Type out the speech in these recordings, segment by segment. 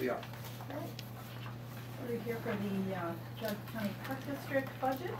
We are. Right. We're here for the Geauga County Park District budget.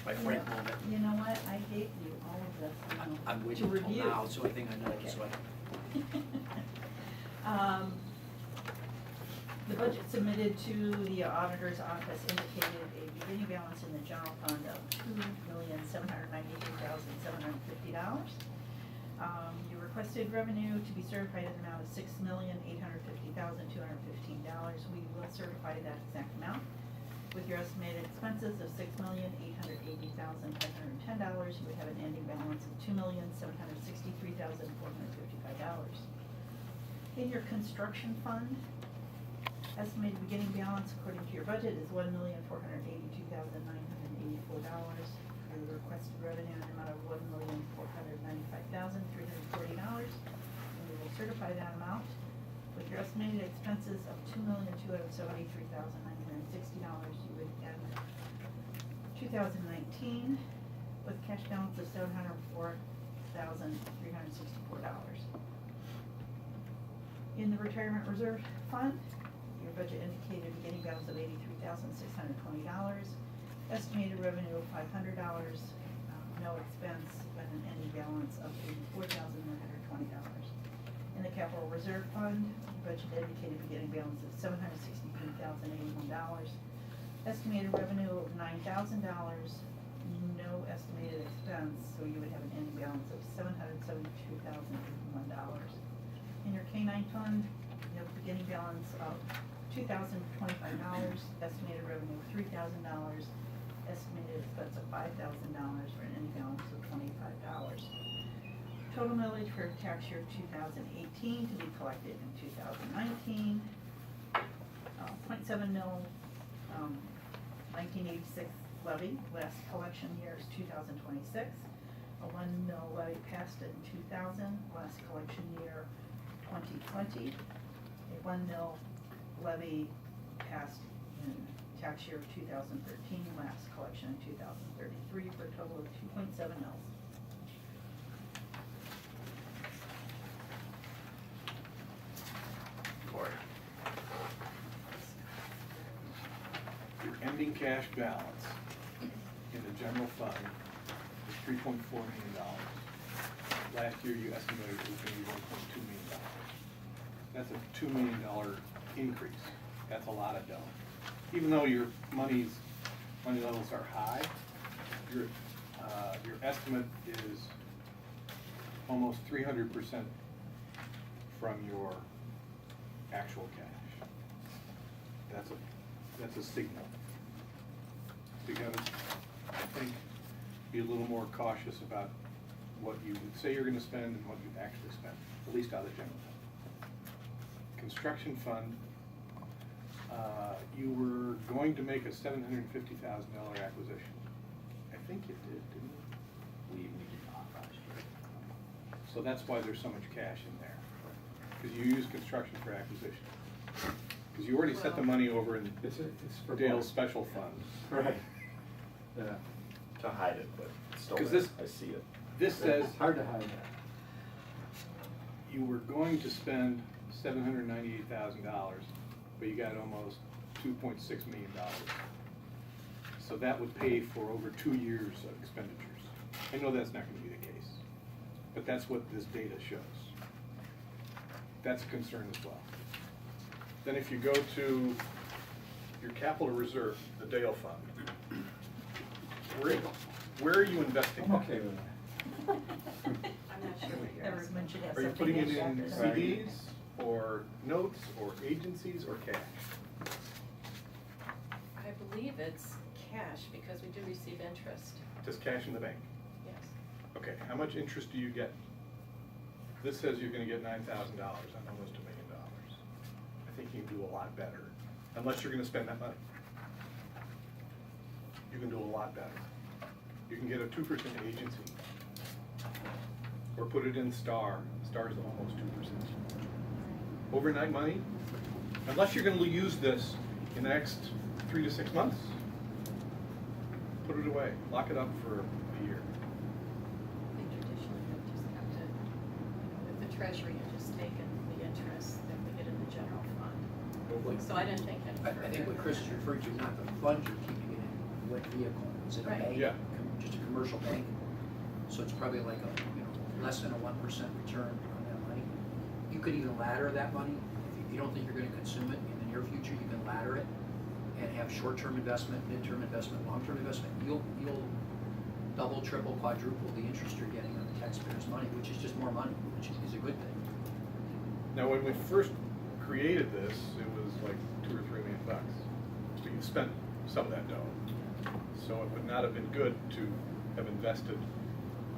My friend moment. You know what, I gave you all of this, I'm to waiting until review. now, so I think I know this Okay. one. The budget submitted to the auditor's office indicated a beginning balance in the general fund of $2,793,750. You requested revenue to be certified in the amount of $6,850,215. We will certify that exact amount. With your estimated expenses of $6,880,510, you would have an ending balance of $2,763,455. In your construction fund, estimated beginning balance according to your budget is $1,482,984. Your requested revenue in the amount of $1,495,340. And we will certify that amount. With your estimated expenses of $2,273,960, you would end 2019 with cash balance of $704,364. In the retirement reserve fund, your budget indicated beginning balance of $83,620, estimated revenue of $500, no expense, and an ending balance of $84,120. In the capital reserve fund, your budget indicated beginning balance of $763,081, estimated revenue of $9,000, no estimated expense, so you would have an ending balance of $772,081. In your K-9 fund, you have a beginning balance of $2,025, estimated revenue of $3,000, estimated expense of $5,000 for an ending balance of $25. Total millage for tax year 2018 to be collected in 2019. 0.7 mil 1986 levy, last collection year is 2026. A 1 mil levy passed in 2000, last collection year 2020. A 1 mil levy passed in tax year 2013, last collection in 2033, for a total of 2.7 mils. Cory. Your ending cash balance in the general fund is $3.4 million. Last year you estimated it was going to be $1.2 million. That's a $2 million increase. That's a lot of dough. Even though your money levels are high, your estimate is almost 300% from your actual cash. That's a signal. So you gotta, I think, be a little more cautious about what you say you're going to spend and what you actually spend, at least out of the general fund. Construction fund, you were going to make a $750,000 acquisition. I think you did, didn't you? We did not last year. So that's why there's so much cash in there, because you use construction for acquisition. Because you already set the money over in It's for Dale's special fund. Right. Yeah. To hide it, but it's still 'Cause there. this- I see it. This says It's hard to hide that. you were going to spend $798,000, but you got almost $2.6 million. So that would pay for over 2 years of expenditures. I know that's not going to be the case, but that's what this data shows. That's a concern as well. Then if you go to your capital reserve, the Dale Fund, where are you investing I'm that? okay with that. I'm not sure what you're asking. Everyone should have Are you something putting it named in after them. CDs, or notes, or agencies, or cash? I believe it's cash because we do receive interest, Just cash in the bank? yes. Okay, how much interest do you get? This says you're gonna get $9,000 on almost $1 million. I think you can do a lot better, unless you're gonna spend that money. You can do a lot better. You can get a 2% agency, or put it in Star. Star's almost 2%. Overnight money, unless you're gonna use this in the next 3 to 6 months, put it away, lock it up for a year. I think traditionally we just have to treasury and just taken the interest that we get in the general fund. What- So I didn't think any I further. think what Chris is referring to, not the fund you're keeping it in, what vehicle? Is it a Right. bank? Yeah. Just a commercial bank? So it's probably like a, less than a 1% return on that money. You could even ladder that money. If you don't think you're gonna consume it in the near future, you can ladder it and have short-term investment, mid-term investment, long-term investment. You'll double, triple, quadruple the interest you're getting on the taxpayers' money, which is just more money, which is a good thing. Now, when we first created this, it was like $2 or $3 million. So you spent some of that dough. So it would not have been good to have invested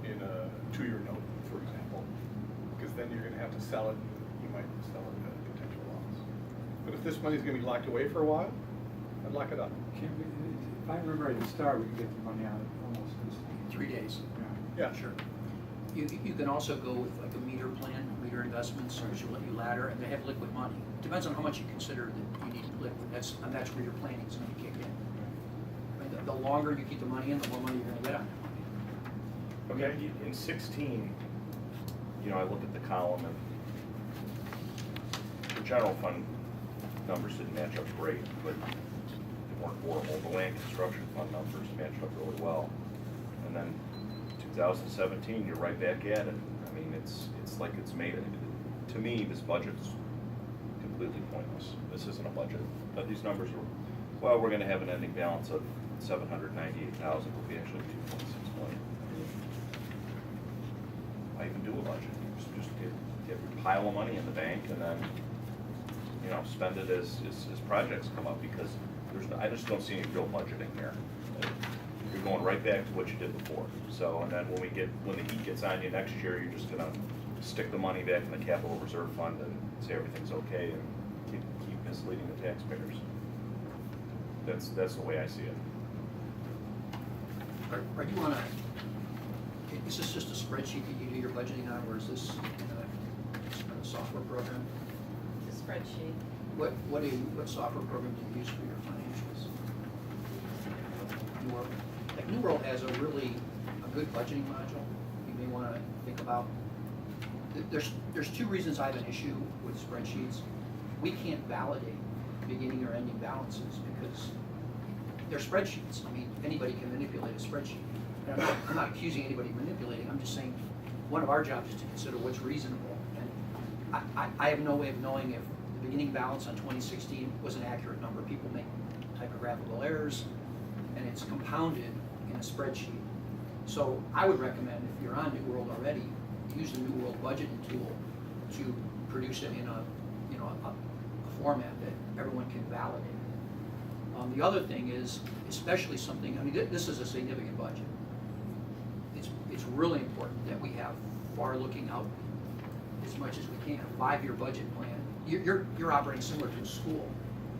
in a 2-year note, for example, because then you're gonna have to sell it, and you might sell it at a potential loss. But if this money's gonna be locked away for a while, I'd lock it up. If I remember at the start, we could get the money out almost instantly. 3 days. Yeah. Sure. You can also go with like a meter plan, meter investments, which will let you ladder, and they have liquid money. Depends on how much you consider that you need liquid. That's where your planning is gonna kick in. I mean, the longer you keep the money in, the more money you're gonna get on that money. Okay, in 16, I look at the column and the general fund numbers didn't match up great, but they weren't horrible. The land construction fund numbers matched up really well. And then 2017, you're right back at it. I mean, it's like it's made it. To me, this budget's completely pointless. This isn't a budget. But these numbers are, well, we're gonna have an ending balance of 798,000, will be actually 2.6 million. Why even do a budget? Just get a pile of money in the bank and then, spend it as projects come up, because I just don't see any real budgeting here. You're going right back to what you did before. So, and then when the heat gets on you next year, you're just gonna stick the money back in the capital reserve fund and say everything's okay and keep misleading the taxpayers. That's the way I see it. Are you on is this just a spreadsheet that you do your budgeting on, or is this a software program? The spreadsheet. What software program do you use for your financials? New World. Like New World has a good budgeting module you may want to think about. There's 2 reasons I have an issue with spreadsheets. We can't validate beginning or ending balances because they're spreadsheets. I mean, anybody can manipulate a spreadsheet. And I'm not accusing anybody of manipulating. I'm just saying one of our jobs is to consider what's reasonable. And I have no way of knowing if the beginning balance on 2016 was an accurate number. People make typographical errors, and it's compounded in a spreadsheet. So I would recommend, if you're on New World already, use the New World budgeting tool to produce it in a format that everyone can validate. The other thing is, especially something, I mean, this is a significant budget. It's really important that we have far looking out as much as we can, a 5-year budget plan. You're operating similar to a school.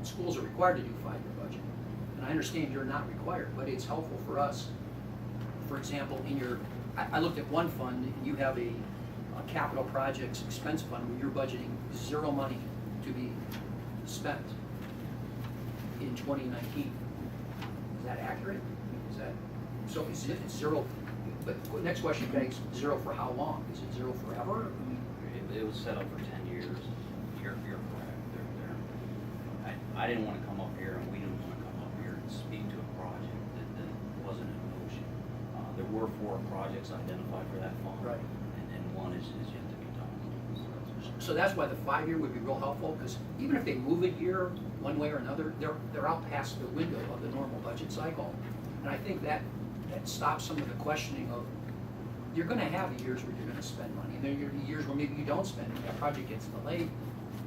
Schools are required to do 5-year budget. And I understand you're not required, but it's helpful for us. For example, I looked at one fund, and you have a capital projects expense fund where you're budgeting 0 money to be spent in 2019. Is that accurate? So is it 0? But next question begs, 0 for how long? Is it 0 forever? I mean, It was set up for 10 years. You're correct. I didn't want to come up here, and we didn't want to come up here and speak to a project that wasn't in motion. There were 4 projects identified for that fund. Right. And one is yet to be done. So that's why the 5-year would be real helpful, because even if they move a year one way or another, they're out past the window of the normal budget cycle. And I think that stops some of the questioning of, you're gonna have years where you're gonna spend money, and there are gonna be years where maybe you don't spend, and that project gets delayed.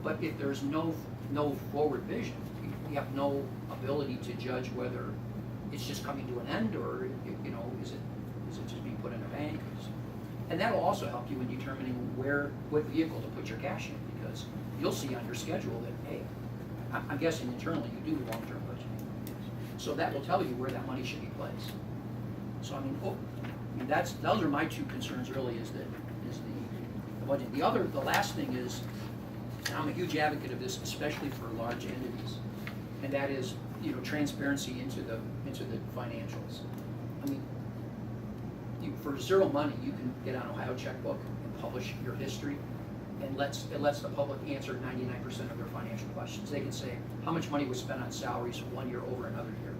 But if there's no forward vision, we have no ability to judge whether it's just coming to an end, or is it just being put in a bank? And that'll also help you in determining what vehicle to put your cash in, because you'll see on your schedule that, hey, I'm guessing internally you do long-term budgeting. So that will tell you where that money should be placed. So I mean, those are my 2 concerns really, is the budget. The last thing is, and I'm a huge advocate of this, especially for large entities, and that is, transparency into the financials. I mean, for 0 money, you can get on Ohio Checkbook and publish your history, and it lets the public answer 99% of their financial questions. They can say, how much money was spent on salaries one year over another year?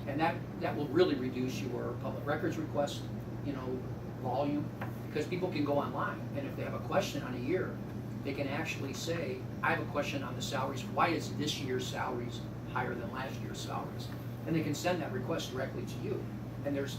And that will really reduce your public records request, volume, because people can go online, and if they have a question on a year, they can actually say, I have a question on the salaries, why is this year's salaries higher than last year's salaries? And they can send that request directly to you. And there's